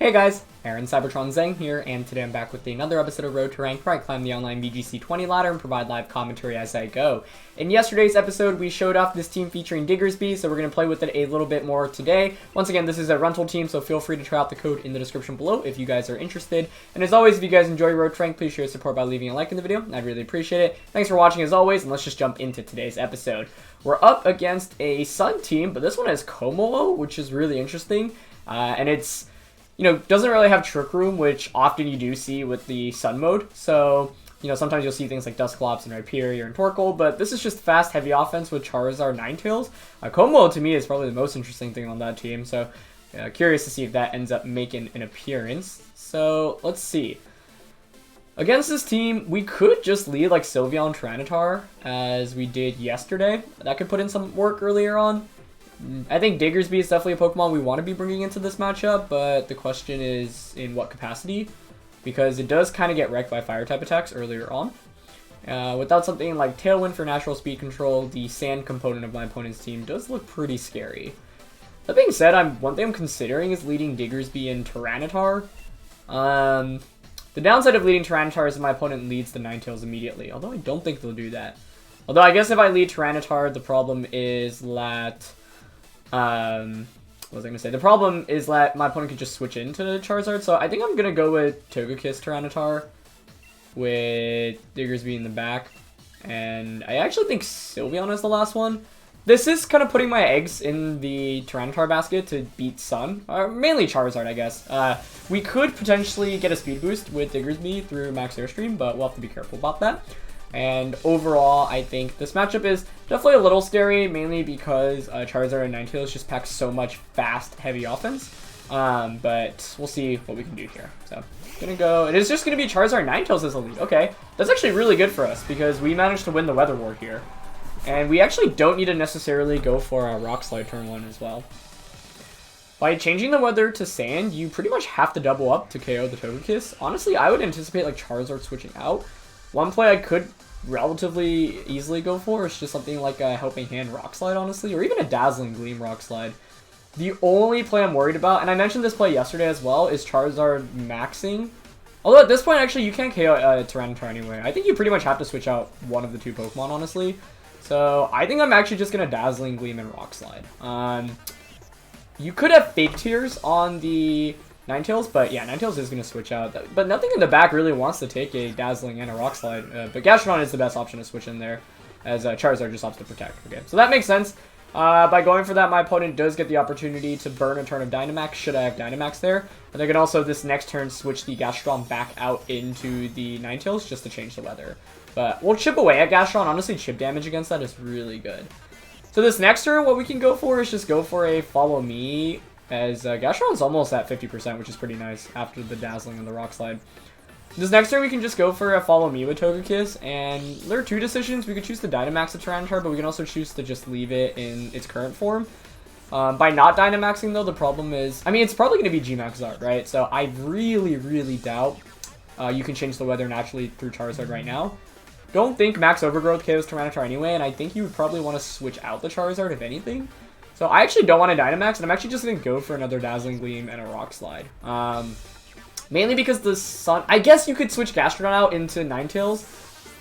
Hey guys, Aaron Cybertron Zeng here, and today I'm back with another episode of Road to Rank where I climb the online VGC 20 ladder and provide live commentary as I go. In yesterday's episode, we showed off this team featuring Diggersby, so we're going to play with it a little bit more today. Once again, this is a rental team, so feel free to try out the code in the description below if you guys are interested. And as always, if you guys enjoy Road to Rank, please show your support by leaving a like in the video. I'd really appreciate it. Thanks for watching as always, and let's just jump into today's episode. We're up against a Sun team, but this one has Como, which is really interesting, and it's... doesn't really have Trick Room, which often you do see with the Sun mode. So, sometimes you'll see things like Dusclops and Rhyperior and Torkoal, but this is just fast, heavy offense with Charizard, Ninetales. Como, to me, is probably the most interesting thing on that team, so curious to see if that ends up making an appearance. So, let's see. Against this team, we could just lead like Sylveon Tyranitar, as we did yesterday. That could put in some work earlier on. I think Diggersby is definitely a Pokemon we want to be bringing into this matchup, but the question is in what capacity, because it does kind of get wrecked by Fire-type attacks earlier on. Without something like Tailwind for natural speed control, the Sand component of my opponent's team does look pretty scary. That being said, one thing I'm considering is leading Diggersby and Tyranitar. The downside of leading Tyranitar is that my opponent leads the Ninetales immediately, although I don't think they'll do that. Although I guess if I lead Tyranitar, the problem is that... what was I going to say? The problem is that my opponent could just switch into Charizard, so I think I'm going to go with Togekiss Tyranitar with Diggersby in the back. And I actually think Sylveon is the last one. This is kind of putting my eggs in the Tyranitar basket to beat Sun. Mainly Charizard, I guess. We could potentially get a speed boost with Diggersby through Max Airstream, but we'll have to be careful about that. And overall, I think this matchup is definitely a little scary, mainly because Charizard and Ninetales just pack so much fast, heavy offense. But we'll see what we can do here. So, gonna go. It is just gonna be Charizard Ninetales as a lead. Okay, that's actually really good for us because we managed to win the Weather War here, and we actually don't need to necessarily go for a Rock Slide turn 1 as well. By changing the weather to Sand, you pretty much have to double up to KO the Togekiss. Honestly, I would anticipate like Charizard switching out. One play I could relatively easily go for is just something like a Helping Hand Rock Slide, honestly, or even a Dazzling Gleam Rock Slide. The only play I'm worried about, and I mentioned this play yesterday as well, is Charizard maxing. Although at this point, actually, you can't KO Tyranitar anyway. I think you pretty much have to switch out one of the two Pokemon, honestly. So I think I'm actually just going to Dazzling Gleam and Rock Slide. You could have Fake Tears on the Ninetales, but yeah, Ninetales is going to switch out. But nothing in the back really wants to take a Dazzling and a Rock Slide. But Gastrodon is the best option to switch in there, as Charizard just opts to Protect. Okay, so that makes sense. By going for that, my opponent does get the opportunity to burn a turn of Dynamax, should I have Dynamax there. And they can also, this next turn, switch the Gastrodon back out into the Ninetales just to change the weather. But we'll chip away at Gastrodon. Honestly, chip damage against that is really good. So this next turn, what we can go for is just go for a Follow Me, as Gastrodon's almost at 50%, which is pretty nice after the Dazzling and the Rock Slide. This next turn, we can just go for a Follow Me with Togekiss, and there are two decisions. We could choose to Dynamax the Tyranitar, but we can also choose to just leave it in its current form. By not Dynamaxing, though, the problem is... it's probably going to be G-Max Zard, right? So I really, really doubt you can change the weather naturally through Charizard right now. Don't think Max Overgrowth KOs Tyranitar anyway, and I think you would probably want to switch out the Charizard, if anything. So I actually don't want to Dynamax, and I'm actually just going to go for another Dazzling Gleam and a Rock Slide. Mainly because the Sun... I guess you could switch Gastrodon out into Ninetales,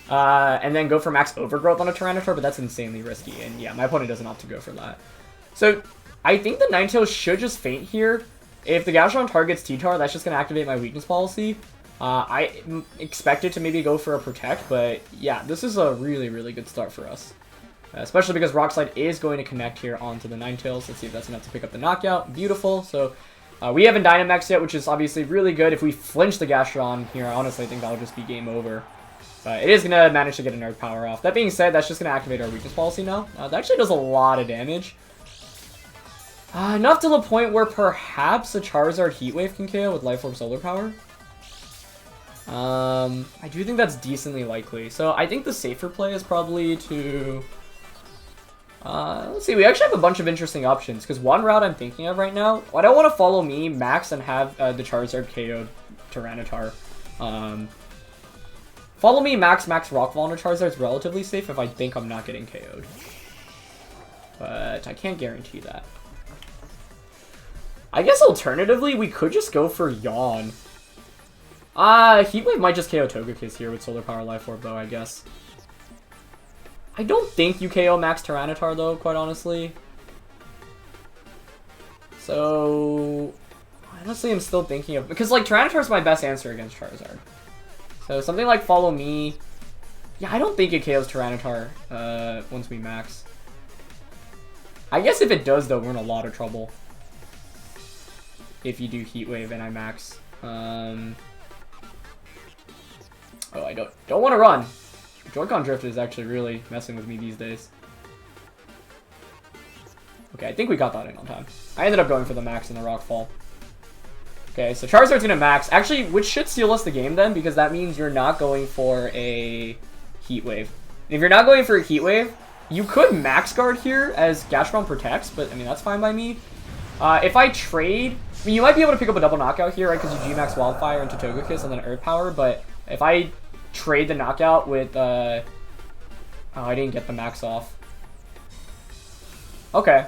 and then go for Max Overgrowth on a Tyranitar, but that's insanely risky, and yeah, my opponent doesn't opt to go for that. So I think the Ninetales should just faint here. If the Gastrodon targets T-Tar, that's just going to activate my weakness policy. I expect it to maybe go for a Protect, but yeah, this is a really, really good start for us. Especially because Rock Slide is going to connect here onto the Ninetales. Let's see if that's enough to pick up the knockout. Beautiful. So we haven't Dynamaxed yet, which is obviously really good. If we flinch the Gastrodon here, honestly, I think that'll just be game over. But it is going to manage to get a Nerf power off. That being said, that's just going to activate our weakness policy now. That actually does a lot of damage. Enough to the point where perhaps a Charizard Heat Wave can KO with Life Orb Solar Power. I do think that's decently likely. So I think the safer play is probably to... let's see, we actually have a bunch of interesting options, because one route I'm thinking of right now, I don't want to Follow Me, Max, and have the Charizard KO Tyranitar. Follow Me, Max, Rock Ball on a Charizard is relatively safe if I think I'm not getting KO'd. But I can't guarantee that. I guess alternatively, we could just go for Yawn. Heat Wave might just KO Togekiss here with Solar Power Life Orb, though, I guess. I don't think you KO Max Tyranitar, though, quite honestly. So, honestly, I'm still thinking of... Because, like, Tyranitar's my best answer against Charizard. So, something like Follow Me... Yeah, I don't think it KOs Tyranitar once we max. I guess if it does, though, we're in a lot of trouble. If you do Heat Wave and I max. Oh, I don't want to run. Joy-Con Drift is actually really messing with me these days. Okay, I think we got that in on time. I ended up going for the max in the Rock Fall. Okay, so Charizard's gonna max. Actually, which should steal us the game then, because that means you're not going for a Heat Wave. And if you're not going for a Heat Wave, you could Max Guard here as Gastron protects, but I mean, that's fine by me. If I trade, I mean, you might be able to pick up a double knockout here, right, because you G-Max Wildfire into Togekiss and then Earth Power, but if I trade the knockout with, oh, I didn't get the max off. Okay.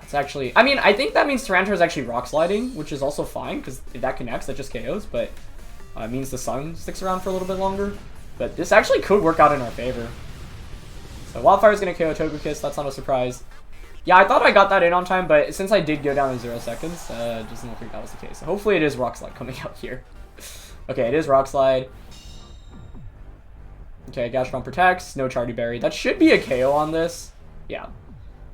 It's actually, I mean, I think that means Tyranitar is actually Rock Sliding, which is also fine, because if that connects, that just KOs, but it means the Sun sticks around for a little bit longer. But this actually could work out in our favor. So Wildfire is going to KO Togekiss, that's not a surprise. Yeah, I thought I got that in on time, but since I did go down to 0 seconds, it doesn't look like that was the case. So hopefully it is Rock Slide coming out here. Okay, it is Rock Slide. Okay, Gastron protects, no Chardy Berry. That should be a KO on this. Yeah.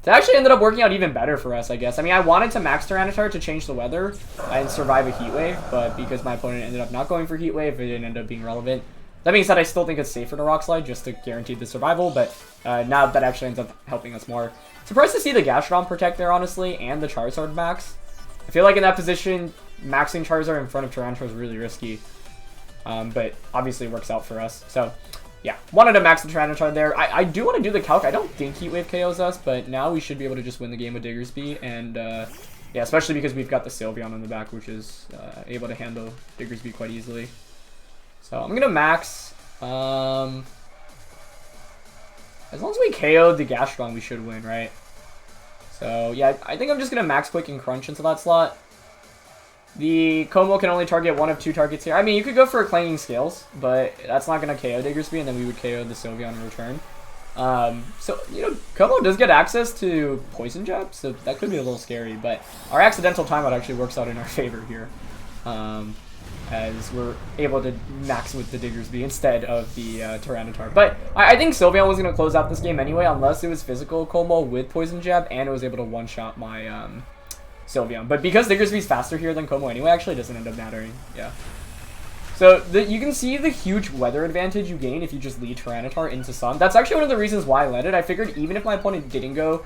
It actually ended up working out even better for us, I guess. I mean, I wanted to max Tyranitar to change the weather and survive a Heat Wave, but because my opponent ended up not going for Heat Wave, it didn't end up being relevant. That being said, I still think it's safer to Rock Slide just to guarantee the survival, but now that actually ends up helping us more. Surprised to see the Gastron protect there, honestly, and the Charizard max. I feel like in that position, maxing Charizard in front of Tyranitar is really risky, but obviously it works out for us. So, yeah, wanted to max the Tyranitar there. I do want to do the calc. I don't think Heat Wave KOs us, but now we should be able to just win the game with Diggersby, and yeah, especially because we've got the Sylveon on the back, which is able to handle Diggersby quite easily. So I'm gonna max. As long as we KO'd the Gastron, we should win, right? So yeah, I think I'm just gonna max Quick and Crunch into that slot. The Como can only target one of 2 targets here. I mean, you could go for a Clanging Scales, but that's not gonna KO Diggersby, and then we would KO the Sylveon in return. So, you know, Como does get access to Poison Jab, so that could be a little scary, but our accidental timeout actually works out in our favor here. As we're able to max with the Diggersby instead of the Tyranitar. But I think Sylveon was going to close out this game anyway, unless it was physical Como with Poison Jab, and it was able to one-shot my Sylveon. But because Diggersby's faster here than Como anyway, actually it doesn't end up mattering. Yeah. So you can see the huge weather advantage you gain if you just lead Tyranitar into Sun. That's actually one of the reasons why I led it. I figured even if my opponent didn't go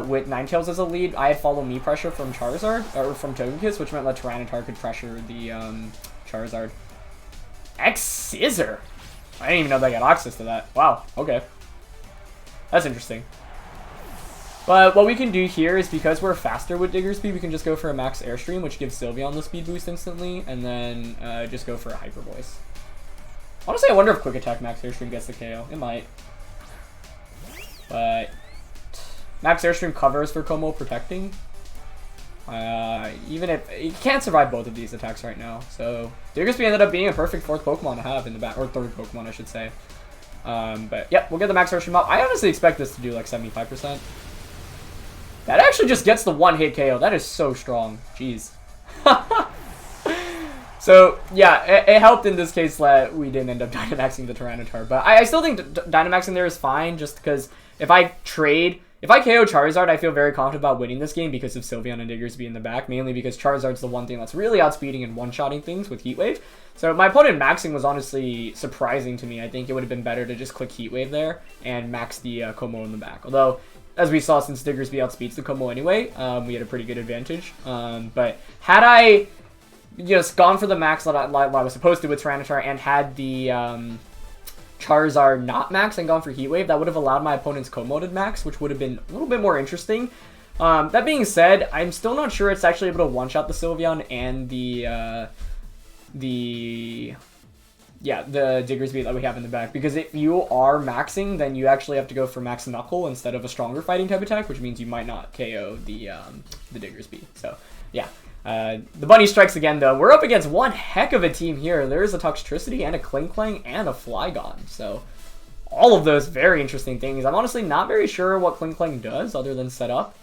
with Ninetales as a lead, I had Follow Me pressure from Charizard, or from Togekiss, which meant that Tyranitar could pressure the Charizard. X-Scissor! I didn't even know they got access to that. Wow, okay. That's interesting. But what we can do here is, because we're faster with Diggersby, we can just go for a Max Airstream, which gives Sylveon the speed boost instantly, and then just go for a Hyper Voice. Honestly, I wonder if Quick Attack Max Airstream gets the KO. It might. But Max Airstream covers for Como protecting. Even if he can't survive both of these attacks right now. So Diggersby ended up being a perfect 4th Pokemon to have in the back, or 3rd Pokemon, I should say. But yep, we'll get the Max Airstream up. I honestly expect this to do like 75%. That actually just gets the 1-hit KO. That is so strong. Jeez. So, yeah, it helped in this case that we didn't end up Dynamaxing the Tyranitar. But I still think Dynamaxing there is fine, just because if I KO Charizard, I feel very confident about winning this game because of Sylveon and Diggersby in the back, mainly because Charizard's the one thing that's really outspeeding and one-shotting things with Heat Wave. So my opponent maxing was honestly surprising to me. I think it would have been better to just click Heat Wave there and max the Como in the back. Although, as we saw, since Diggersby outspeeds the Como anyway, we had a pretty good advantage. But had I just gone for the max that I was supposed to with Tyranitar and had the Charizard not max and gone for Heat Wave, that would have allowed my opponent's Como to max, which would have been a little bit more interesting. That being said, I'm still not sure it's actually able to one-shot the Sylveon and the yeah, the Diggersby that we have in the back. Because if you are maxing, then you actually have to go for Max Knuckle instead of a stronger fighting type attack, which means you might not KO the Diggersby. So, yeah. The Bunny strikes again, though. We're up against one heck of a team here. There's a Toxtricity and a Klingklang and a Flygon. So, all of those very interesting things. I'm honestly not very sure what Klingklang does other than set up.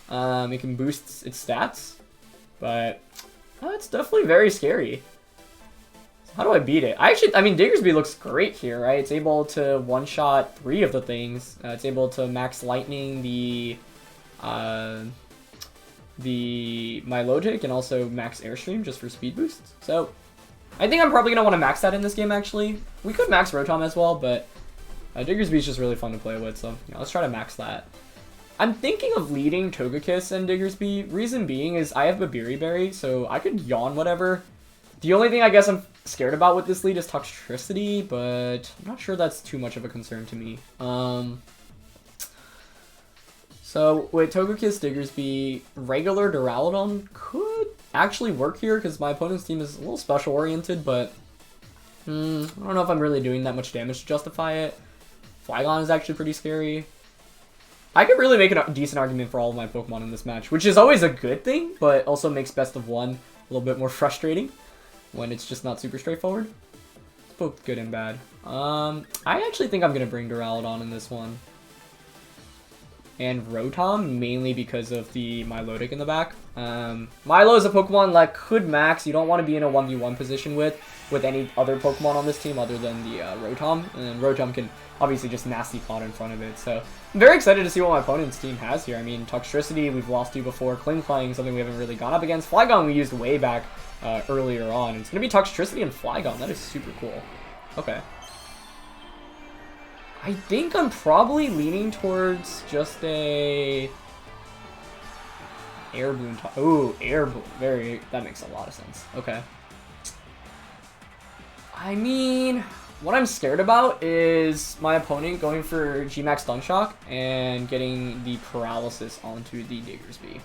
It can boost its stats. But it's definitely very scary. How do I beat it? I mean, Diggersby looks great here, right? It's able to one-shot 3 of the things. It's able to max lightning the Milotic and also max Airstream just for speed boosts. So, I think I'm probably going to want to max that in this game, actually. We could max Rotom as well, but Diggersby is just really fun to play with, so let's try to max that. I'm thinking of leading Togekiss and Diggersby. Reason being is I have Babiri Berry, so I could yawn whatever. The only thing I guess I'm scared about with this lead is Toxtricity, but I'm not sure that's too much of a concern to me. So with Togekiss, Diggersby, regular Duraludon could actually work here because my opponent's team is a little special oriented, but I don't know if I'm really doing that much damage to justify it. Flygon is actually pretty scary. I could really make a decent argument for all of my Pokemon in this match, which is always a good thing, but also makes best of one a little bit more frustrating when it's just not super straightforward. It's both good and bad. I actually think I'm going to bring Duraludon in this one. And Rotom, mainly because of the Milotic in the back. Milo is a Pokemon that could max. You don't want to be in a 1v1 position with any other Pokemon on this team other than the Rotom. And Rotom can obviously just nasty plot in front of it. So I'm very excited to see what my opponent's team has here. I mean, Toxtricity we've lost to before. Klingklang, something we haven't really gone up against. Flygon we used way back earlier on. It's going to be Toxtricity and Flygon. That is super cool. Okay. I think I'm probably leaning towards just a Air Balloon. Ooh, Air Balloon. That makes a lot of sense. Okay. I mean, what I'm scared about is my opponent going for G-Max Stun Shock and getting the Paralysis onto the Diggersby.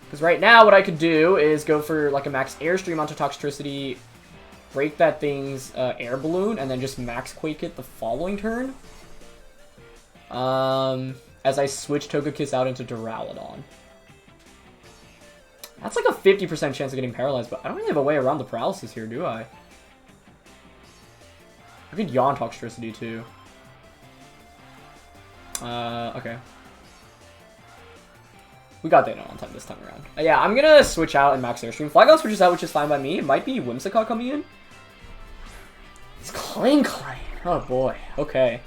Because right now, what I could do is go for like a Max Airstream onto Toxtricity, break that thing's Air Balloon, and then just Max Quake it the following turn. As I switch Togekiss out into Duraludon. That's like a 50% chance of getting paralyzed, but I don't really have a way around the paralysis here, do I? I could yawn Toxtricity too. Okay. We got that on time this time around. Yeah, I'm gonna switch out and Max Airstream. Flygon switches out, which is fine by me. It might be Whimsicott coming in. It's Klingklang. Oh boy. Okay.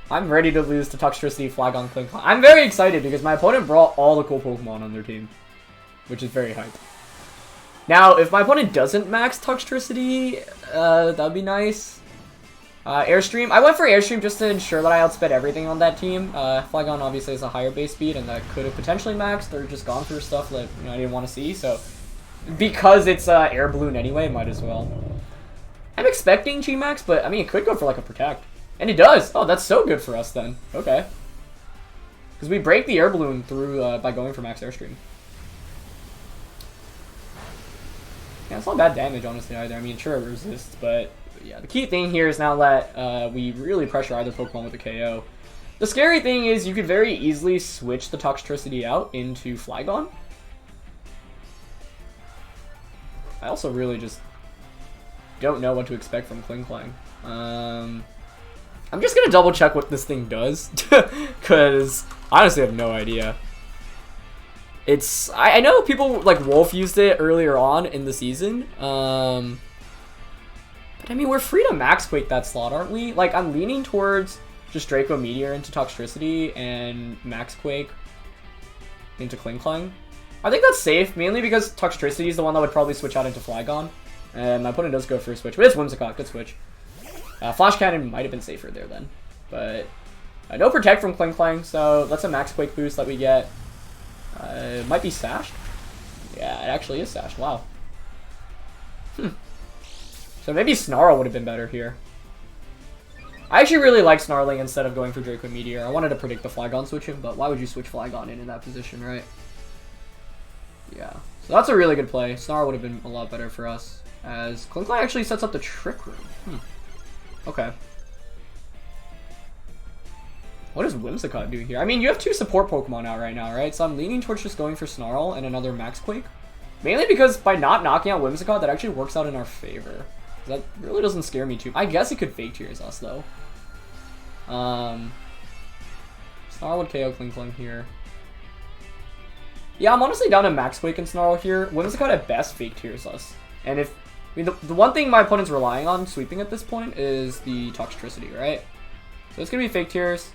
I'm ready to lose to Toxtricity, Flygon, Klingklang. I'm very excited because my opponent brought all the cool Pokemon on their team, which is very hype. Now, if my opponent doesn't max Toxtricity, that'd be nice. Airstream. I went for Airstream just to ensure that I outsped everything on that team. Flygon obviously has a higher base speed, and that could have potentially maxed or just gone through stuff that I didn't want to see. So, because it's Air Balloon anyway, might as well. I'm expecting G-Max, but I mean, it could go for like a Protect. And it does! Oh, that's so good for us then. Okay. Because we break the Air Balloon through by going for Max Airstream. Yeah, it's not bad damage, honestly, either. I mean, sure, it resists, but yeah, the key thing here is now that we really pressure either Pokemon with a KO. The scary thing is you could very easily switch the Toxtricity out into Flygon. I also really just don't know what to expect from Klingklang. I'm just gonna double check what this thing does, because I honestly have no idea. I know people like Wolf used it earlier on in the season, but I mean, we're free to Max Quake that slot, aren't we? Like, I'm leaning towards just Draco Meteor into Toxtricity and Max Quake into Klingklang. I think that's safe, mainly because Toxtricity is the one that would probably switch out into Flygon, and my opponent does go for a switch, but it's Whimsicott, good switch. Flash Cannon might have been safer there then, but no Protect from Klingklang, so that's a Max Quake boost that we get. It might be Sashed. Yeah, it actually is Sashed. Wow. So maybe Snarl would have been better here. I actually really like Snarling instead of going for Draco Meteor. I wanted to predict the Flygon switching, but why would you switch Flygon in that position, right? Yeah, so that's a really good play. Snarl would have been a lot better for us, as Klingklang actually sets up the Trick Room. Okay. What does Whimsicott do here? I mean, you have two support Pokemon out right now, right? So I'm leaning towards just going for Snarl and another Max Quake. Mainly because by not knocking out Whimsicott, that actually works out in our favor. That really doesn't scare me too. I guess it could Fake Tears us, though. Snarl would KO Klingklang here. Yeah, I'm honestly down to Max Quake and Snarl here. Whimsicott at best Fake Tears us. And if... I mean, the one thing my opponent's relying on sweeping at this point is the Toxtricity, right? So it's going to be Fake Tears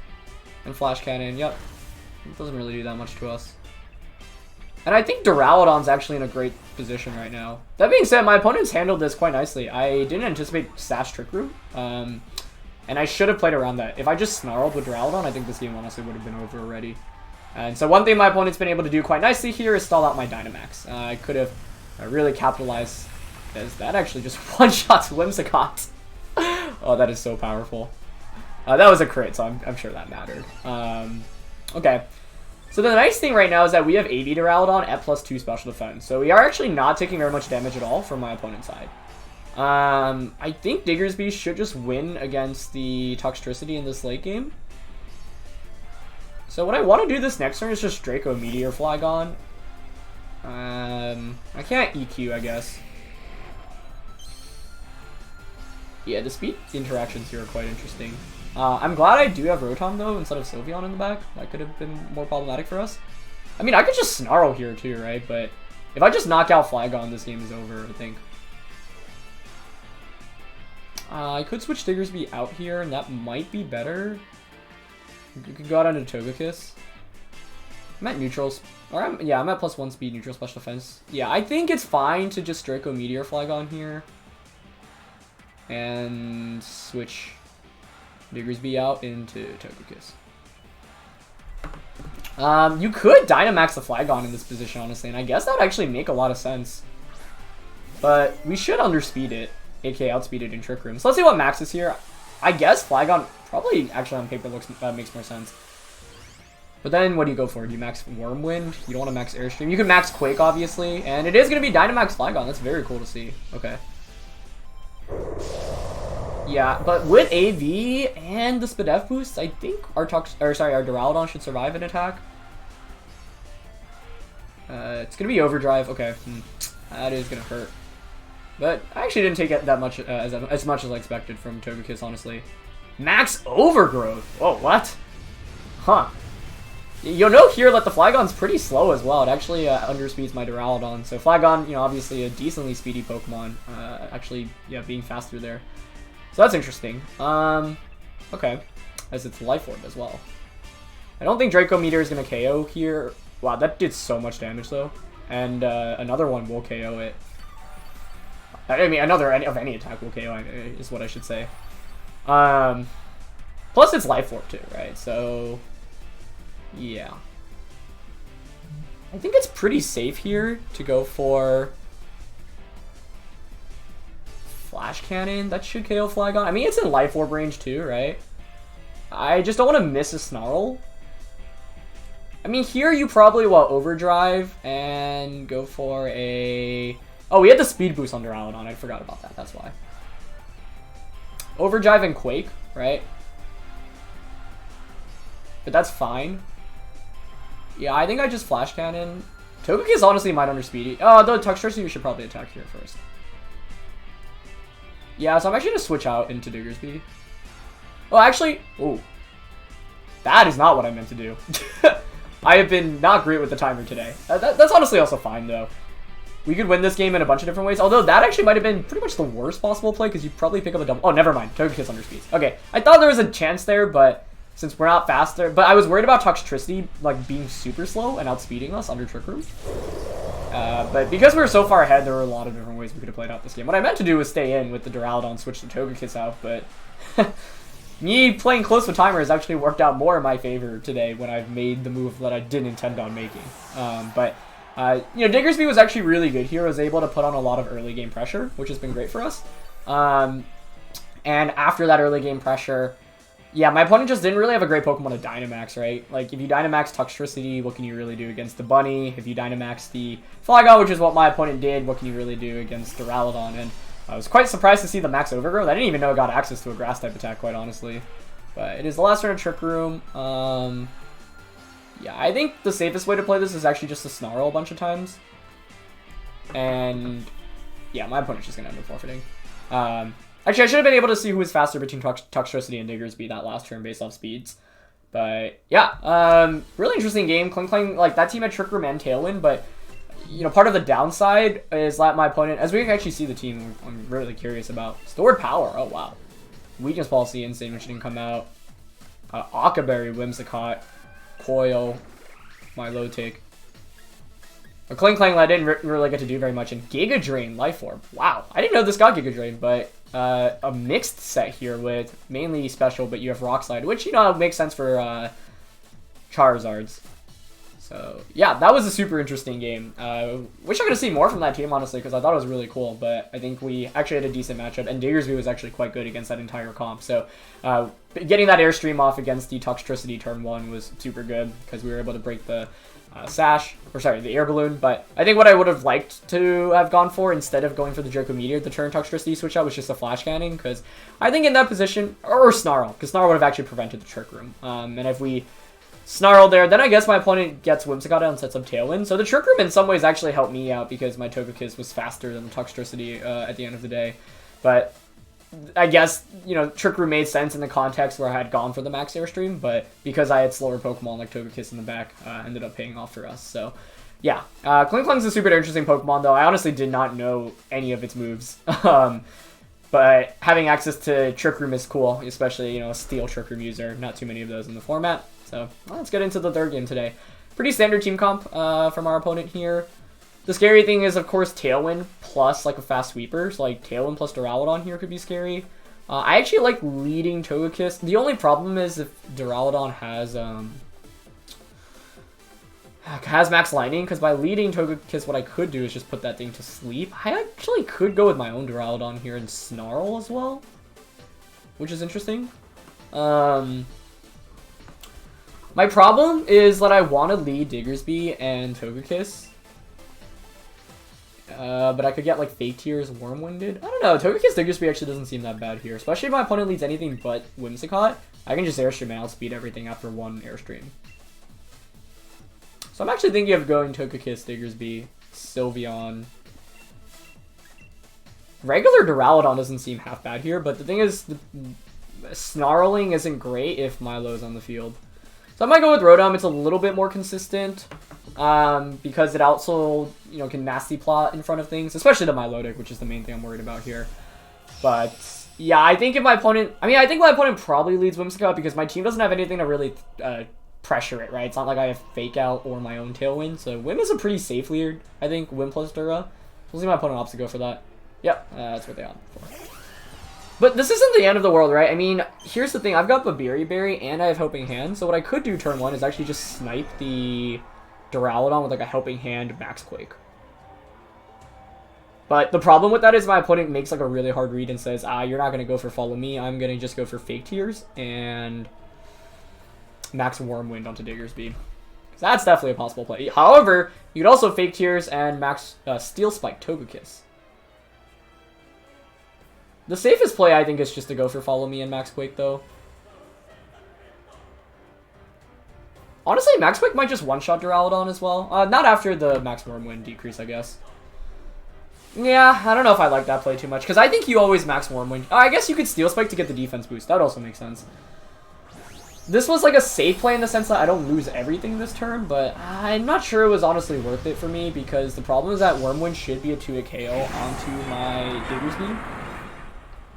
and Flash Cannon. Yep. It doesn't really do that much to us. And I think Duraludon's actually in a great position right now. That being said, my opponent's handled this quite nicely. I didn't anticipate Sash Trick Room. And I should have played around that. If I just snarled with Duraludon, I think this game honestly would have been over already. And so one thing my opponent's been able to do quite nicely here is stall out my Dynamax. I could have really capitalized, as that actually just one-shots Whimsicott. Oh, that is so powerful. That was a crit, so I'm sure that mattered. Okay. So the nice thing right now is that we have AV Duraludon at +2 special defense. So we are actually not taking very much damage at all from my opponent's side. I think Diggersby should just win against the Toxtricity in this late game. So what I want to do this next turn is just Draco Meteor Flygon. I can't EQ, I guess. Yeah, the speed interactions here are quite interesting. I'm glad I do have Rotom, though, instead of Sylveon in the back. That could have been more problematic for us. I mean, I could just Snarl here, too, right? But if I just knock out Flygon, this game is over, I think. I could switch Diggersby out here, and that might be better. You could go out onto Togekiss. I'm at neutrals. Or I'm at +1 speed, neutral special defense. Yeah, I think it's fine to just Draco Meteor Flygon here. And switch Diggersby out into Togekiss. You could Dynamax the Flygon in this position, honestly, and I guess that would actually make a lot of sense. But we should underspeed it, aka outspeed it in Trick Room. So let's see what Max is here. I guess Flygon probably actually on paper makes more sense. But then what do you go for? Do you max Wormwind? You don't want to max Airstream. You can max Quake, obviously, and it is going to be Dynamax Flygon. That's very cool to see. Okay. Yeah, but with AV and the Spadef boost, I think our Duraludon should survive an attack. It's gonna be Overdrive. Okay, that is gonna hurt. But I actually didn't take it that much as much as I expected from Togekiss, honestly. Max Overgrowth. Whoa, what? Huh. You'll note here that the Flygon's pretty slow as well. It actually underspeeds my Duraludon. So Flygon, you know, obviously a decently speedy Pokemon. Actually, yeah, being faster there. So that's interesting. Okay. As it's Life Orb as well. I don't think Draco Meteor is going to KO here. Wow, that did so much damage, though. And another one will KO it. I mean, of any attack will KO it, is what I should say. Plus, it's Life Orb, too, right? So, yeah. I think it's pretty safe here to go for Flash Cannon. That should KO Flygon. I mean, it's in Life Orb range too, right? I just don't want to miss a Snarl. I mean, here you probably will Overdrive and go for a... Oh, we had the speed boost on Duraludon. I forgot about that. That's why. Overdrive and Quake, right? But that's fine. Yeah, I think I just Flash Cannon. Togekiss honestly might underspeed it. Oh, the Toxtricity should probably attack here first. Yeah, so I'm actually going to switch out into Diggersby. Oh, actually... Ooh. That is not what I meant to do. I have been not great with the timer today. That's honestly also fine, though. We could win this game in a bunch of different ways. Although that actually might have been pretty much the worst possible play, because you probably pick up a double... Oh, never mind. Togekiss underspeeds. Okay, I thought there was a chance there, but since we're not faster... But I was worried about Toxtricity, like, being super slow and outspeeding us under Trick Room. But because we were so far ahead, there were a lot of different ways we could have played out this game. What I meant to do was stay in with the Duraludon, switch the Togekiss out, but me playing close with timer has actually worked out more in my favor today when I've made the move that I didn't intend on making. You know, Diggersby was actually really good here. Was able to put on a lot of early game pressure, which has been great for us. And after that early game pressure, Yeah, my opponent just didn't really have a great Pokemon to Dynamax, right? Like, if you Dynamax Toxtricity, what can you really do against the Bunny? If you Dynamax the Flygon, which is what my opponent did, what can you really do against the Duraludon? And I was quite surprised to see the Max Overgrowth. I didn't even know it got access to a Grass-type attack, quite honestly. But it is the last turn of Trick Room. Yeah, I think the safest way to play this is actually just to Snarl a bunch of times. And yeah, my opponent's just going to end up forfeiting. Actually, I should have been able to see who was faster between Toxtricity and Diggersby that last turn based off speeds. But yeah, really interesting game. Klingklang, like, that team had Trick Room and Tailwind, but you know, part of the downside is that my opponent, as we can actually see the team, I'm really curious about. Stored Power, oh wow. Weakness Policy, Insane, which didn't come out. Akaberry, Whimsicott, Coil, Milotic. A Klingklang that I didn't really get to do very much, and Giga Drain, Life Orb. Wow, I didn't know this got Giga Drain, but a mixed set here with mainly special, but you have Rock Slide, which, you know, makes sense for Charizards. So yeah, that was a super interesting game. Wish I could have seen more from that team, honestly, because I thought it was really cool, but I think we actually had a decent matchup, and Diggersby was actually quite good against that entire comp. So getting that Airstream off against the Toxtricity turn 1 was super good, because we were able to break the the Air Balloon. But I think what I would have liked to have gone for, instead of going for the Draco Meteor, the turn Toxtricity switch out, was just a Flash Cannon, because I think in that position, or Snarl, because Snarl would have actually prevented the Trick Room. And if we Snarl there, then I guess my opponent gets Whimsicott out and sets up Tailwind. So the Trick Room in some ways actually helped me out, because my Togekiss was faster than the Toxtricity at the end of the day. But I guess, you know, Trick Room made sense in the context where I had gone for the Max Airstream, but because I had slower Pokemon like Togekiss in the back, ended up paying off for us. So yeah, Klingklang's a super interesting Pokemon, though. I honestly did not know any of its moves. But having access to Trick Room is cool, especially, you know, a Steel Trick Room user. Not too many of those in the format. So let's get into the third game today. Pretty standard team comp from our opponent here. The scary thing is, of course, Tailwind plus like a fast sweeper. So like Tailwind plus Duraludon here could be scary. I actually like leading Togekiss. The only problem is if Duraludon has Max Lightning, because by leading Togekiss, what I could do is just put that thing to sleep. I actually could go with my own Duraludon here and Snarl as well, which is interesting. My problem is that I want to lead Diggersby and Togekiss. But I could get like Fake Tears, Wormwinded. I don't know, Togekiss Diggersby actually doesn't seem that bad here. Especially if my opponent leads anything but Whimsicott. I can just Airstream and outspeed everything after one Airstream. So I'm actually thinking of going Togekiss, Diggersby, Sylveon. Regular Duraludon doesn't seem half bad here, but the thing is, Snarling isn't great if Milo's on the field. So I might go with Rotom. It's a little bit more consistent, because it also, you know, can nasty plot in front of things, especially the Milotic, which is the main thing I'm worried about here. But yeah, I think if my opponent, I think my opponent probably leads Whimsicott, because my team doesn't have anything to really pressure it, right? It's not like I have Fake Out or my own Tailwind, so Whim is a pretty safe lead, I think, Whim plus Dura. We'll see my opponent opts to go for that. Yep, that's what they opt for. But this isn't the end of the world, right? I mean, here's the thing. I've got Babiri Berry and I have Helping Hand. So what I could do turn 1 is actually just snipe the Duraludon with like a Helping Hand Max Quake. But the problem with that is my opponent makes like a really hard read and says, you're not going to go for Follow Me. I'm going to just go for Fake Tears and Max Wormwind onto Diggersby. That's definitely a possible play. However, you could also Fake Tears and Max Steel Spike Togekiss. The safest play, I think, is just to go for Follow Me and Max Quake, though. Honestly, Max Quake might just one-shot Duraludon as well. Not after the Max Wormwind decrease, I guess. Yeah, I don't know if I like that play too much, because I think you always Max Wormwind. I guess you could Steel Spike to get the defense boost. That would also make sense. This was like a safe play in the sense that I don't lose everything this turn, but I'm not sure it was honestly worth it for me, because the problem is that Wormwind should be a 2-hit KO onto my Diggersby.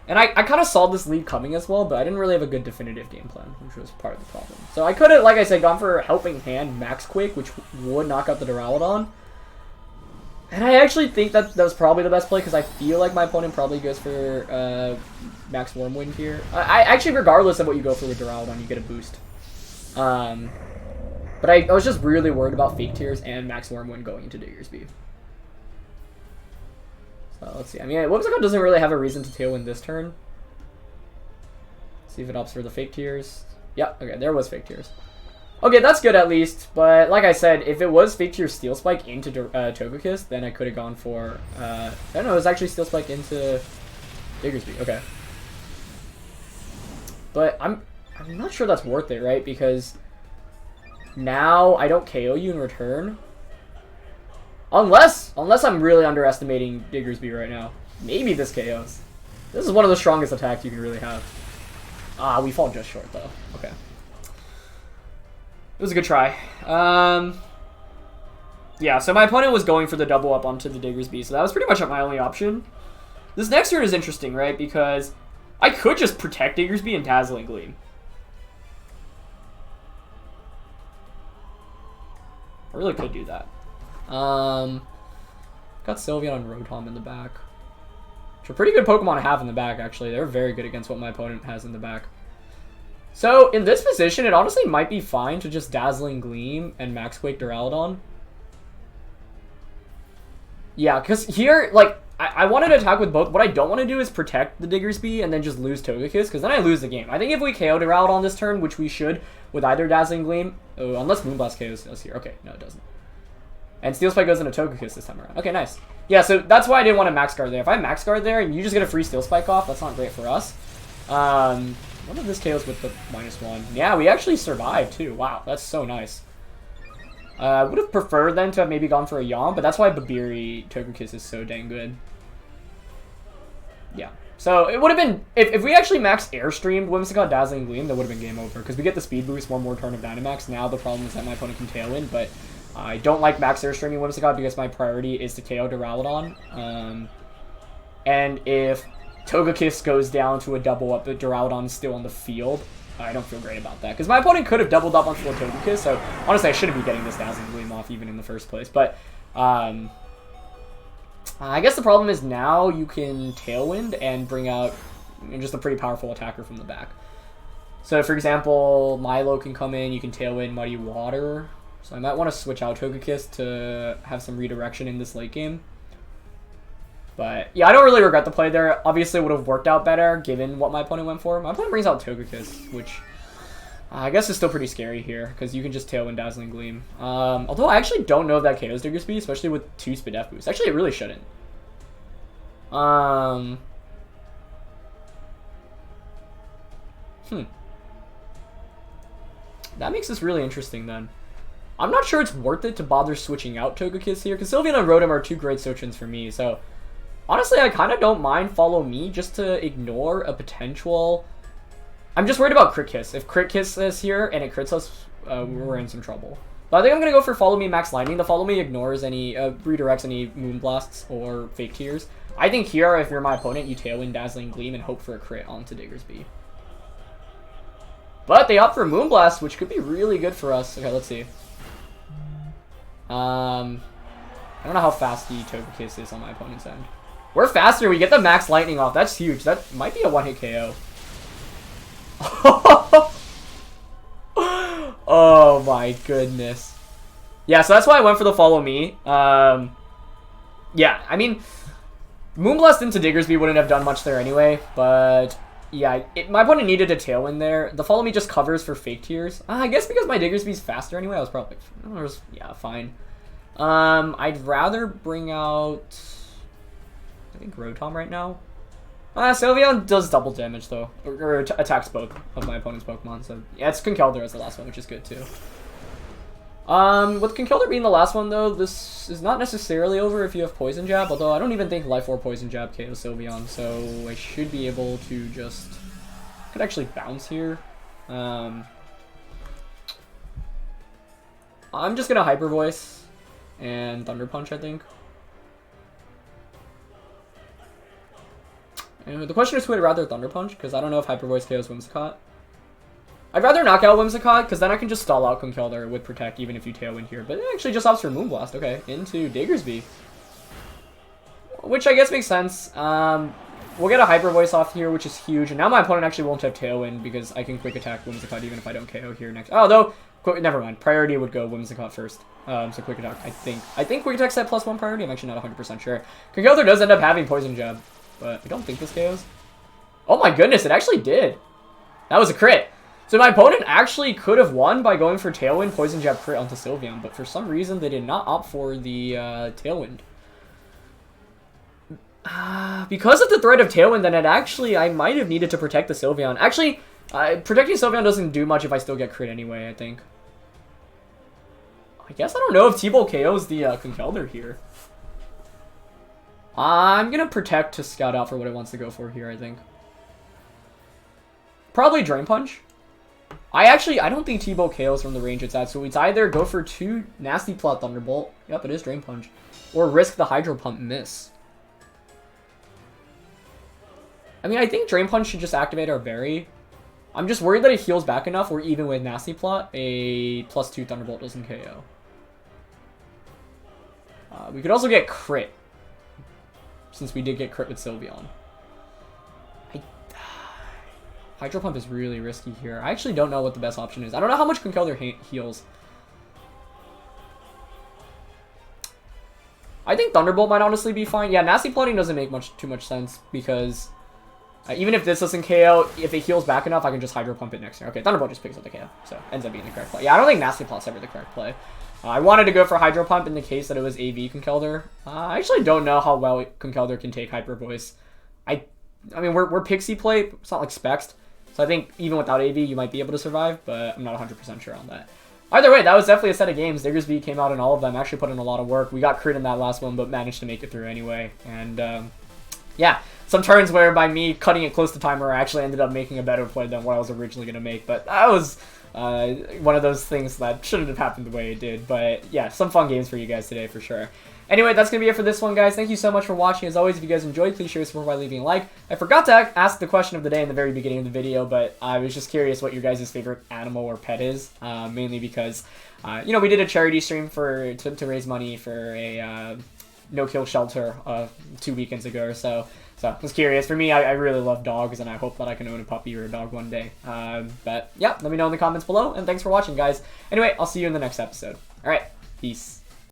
And I kind of saw this lead coming as well, but I didn't really have a good definitive game plan, which was part of the problem. So I could have, like I said, gone for Helping Hand Max Quake, which would knock out the Duraludon. And I actually think that was probably the best play, because I feel like my opponent probably goes for Max Wormwind here. I actually, regardless of what you go for with Duraludon, you get a boost. But I was just really worried about Fake Tears and Max Wormwind going into Diggersby. So let's see. I mean, Whimsicott doesn't really have a reason to Tailwind this turn. See if it opts for the fake tears. Yep, okay, there was fake tears. Okay, that's good at least, but like I said, if it was fake tear Steel Spike into Togekiss, then I could have gone for, I don't know, it was actually Steel Spike into Diggersby, okay. But I'm not sure that's worth it, right? Because now I don't KO you in return. Unless I'm really underestimating Diggersby right now. Maybe this KOs. This is one of the strongest attacks you can really have. Ah, we fall just short though. Okay. It was a good try. Yeah, so my opponent was going for the double up onto the Diggersby, so that was pretty much my only option. This next turn is interesting, right? Because I could just protect Diggersby and Dazzling Gleam. I really could do that. Got Sylveon and Rotom in the back. Which are pretty good Pokemon to have in the back, actually. They're very good against what my opponent has in the back. So, in this position, it honestly might be fine to just Dazzling Gleam and Max Quake Duraludon. Yeah, because here, like, I wanted to attack with both. What I don't want to do is protect the Diggersby and then just lose Togekiss, because then I lose the game. I think if we KO Duraludon this turn, which we should, with either Dazzling Gleam, unless Moonblast KOs us here. Okay, no, it doesn't. And Steel Spike goes into Togekiss this time around. Okay, nice. Yeah, so that's why I didn't want to Max Guard there. If I Max Guard there and you just get a free Steel Spike off, that's not great for us. One of this KOs with the -1. Yeah, we actually survived too. Wow, that's so nice. I would have preferred then to have maybe gone for a Yawn, but that's why Babiri Togekiss is so dang good. Yeah. So it would have been, if we actually max Airstreamed Whimsicott Dazzling Gleam, that would have been game over, because we get the speed boost, one more turn of Dynamax. Now the problem is that my opponent can Tailwind, but I don't like max Airstreaming Whimsicott because my priority is to KO Duraludon. And if Togekiss goes down to a double up, but Duraludon is still on the field, I don't feel great about that. Because my opponent could have doubled up onto a Togekiss, so honestly I shouldn't be getting this Dazzling Gleam off even in the first place. But I guess the problem is now you can Tailwind and bring out just a pretty powerful attacker from the back. So for example, Milo can come in, you can Tailwind Muddy Water. So I might want to switch out Togekiss to have some redirection in this late game. But yeah, I don't really regret the play there. Obviously, it would have worked out better given what my opponent went for. My opponent brings out Togekiss, which I guess is still pretty scary here because you can just Tailwind Dazzling Gleam. Although I actually don't know if that KOs Diggersby, especially with 2 Spadef boosts. Actually, it really shouldn't. That makes this really interesting then. I'm not sure it's worth it to bother switching out Togekiss here, because Sylveon and Rotom are 2 great Sochins for me, so honestly, I kind of don't mind Follow Me just to ignore a potential. I'm just worried about Crit Kiss. If Crit Kiss is here and it crits us, we're in some trouble. But I think I'm going to go for Follow Me Max Lightning. The Follow Me ignores any, redirects any Moonblasts or Fake Tears. I think here, if you're my opponent, you Tailwind Dazzling Gleam and hope for a crit onto Diggersby. But they opt for Moonblast, which could be really good for us. Okay, let's see. I don't know how fast the Togekiss is on my opponent's end. We're faster. We get the Max Lightning off. That's huge. That might be a one-hit KO. Oh my goodness. Yeah, so that's why I went for the Follow Me. Yeah, I mean, Moonblast into Diggersby wouldn't have done much there anyway, but yeah, my opponent needed a Tailwind there. The Follow Me just covers for Fake Tears. I guess because my Diggersby's faster anyway, I was probably, yeah, fine. I'd rather bring out, I think, Rotom right now. Sylveon does double damage though, or attacks both of my opponent's Pokemon. So yeah, it's Conkeldurr as the last one, which is good too. With Conkeldurr being the last one though, this is not necessarily over if you have Poison Jab. Although I don't even think Life Orb Poison Jab KOs Sylveon, so I should be able to just could actually bounce here. I'm just gonna Hyper Voice and Thunder Punch, I think. And the question is who I'd rather Thunder Punch, because I don't know if Hyper Voice KOs Whimsicott. I'd rather knock out Whimsicott, because then I can just stall out Conkeldurr with Protect, even if you Tailwind here. But it actually just opts for Moonblast. Okay, into Diggersby. Which I guess makes sense. We'll get a Hyper Voice off here, which is huge. And now my opponent actually won't have Tailwind, because I can Quick Attack Whimsicott even if I don't KO here next. Oh, though, never mind. Priority would go Whimsicott first. So Quick Attack, I think. I think Quick Attack's at +1 priority. I'm actually not 100% sure. Conkeldurr does end up having Poison Jab, but I don't think this KOs. Oh my goodness, it actually did. That was a crit. So my opponent actually could have won by going for Tailwind, Poison Jab, crit onto Sylveon, but for some reason they did not opt for the Tailwind. Because of the threat of Tailwind, then I might have needed to protect the Sylveon. Actually, protecting Sylveon doesn't do much if I still get crit anyway, I think. I guess I don't know if T-Bolt KOs the Conkeldurr here. I'm going to protect to scout out for what it wants to go for here, I think. Probably Drain Punch. I don't think T-Bolt KOs from the range it's at, so it's either go for 2 Nasty Plot Thunderbolt. Yep, it is Drain Punch. Or risk the Hydro Pump miss. I mean, I think Drain Punch should just activate our Berry. I'm just worried that it heals back enough where even with Nasty Plot, a +2 Thunderbolt doesn't KO. We could also get crit, since we did get crit with Sylveon. Hydro Pump is really risky here. I actually don't know what the best option is. I don't know how much Conkeldurr heals. I think Thunderbolt might honestly be fine. Yeah, Nasty Plotting doesn't make too much sense because even if this doesn't KO, if it heals back enough, I can just Hydro Pump it next turn. Okay, Thunderbolt just picks up the KO, so ends up being the correct play. Yeah, I don't think Nasty Plot's ever the correct play. I wanted to go for Hydro Pump in the case that it was AV Conkeldurr. I actually don't know how well Conkeldurr can take Hyper Voice. I mean, we're Pixie Plate. It's not like Specs. So I think even without AV, you might be able to survive, but I'm not 100% sure on that. Either way, that was definitely a set of games. Diggersby came out in all of them. Actually put in a lot of work. We got crit in that last one, but managed to make it through anyway. And yeah, some turns where by me cutting it close to timer, I actually ended up making a better play than what I was originally going to make. But that was one of those things that shouldn't have happened the way it did. But yeah, some fun games for you guys today for sure. Anyway, that's going to be it for this one, guys. Thank you so much for watching. As always, if you guys enjoyed, please share your support by leaving a like. I forgot to ask the question of the day in the very beginning of the video, but I was just curious what your guys' favorite animal or pet is, mainly because, you know, we did a charity stream to raise money for a no-kill shelter 2 weekends ago or so. So I was curious. For me, I really love dogs, and I hope that I can own a puppy or a dog one day. But yeah, let me know in the comments below, and thanks for watching, guys. Anyway, I'll see you in the next episode. All right, peace.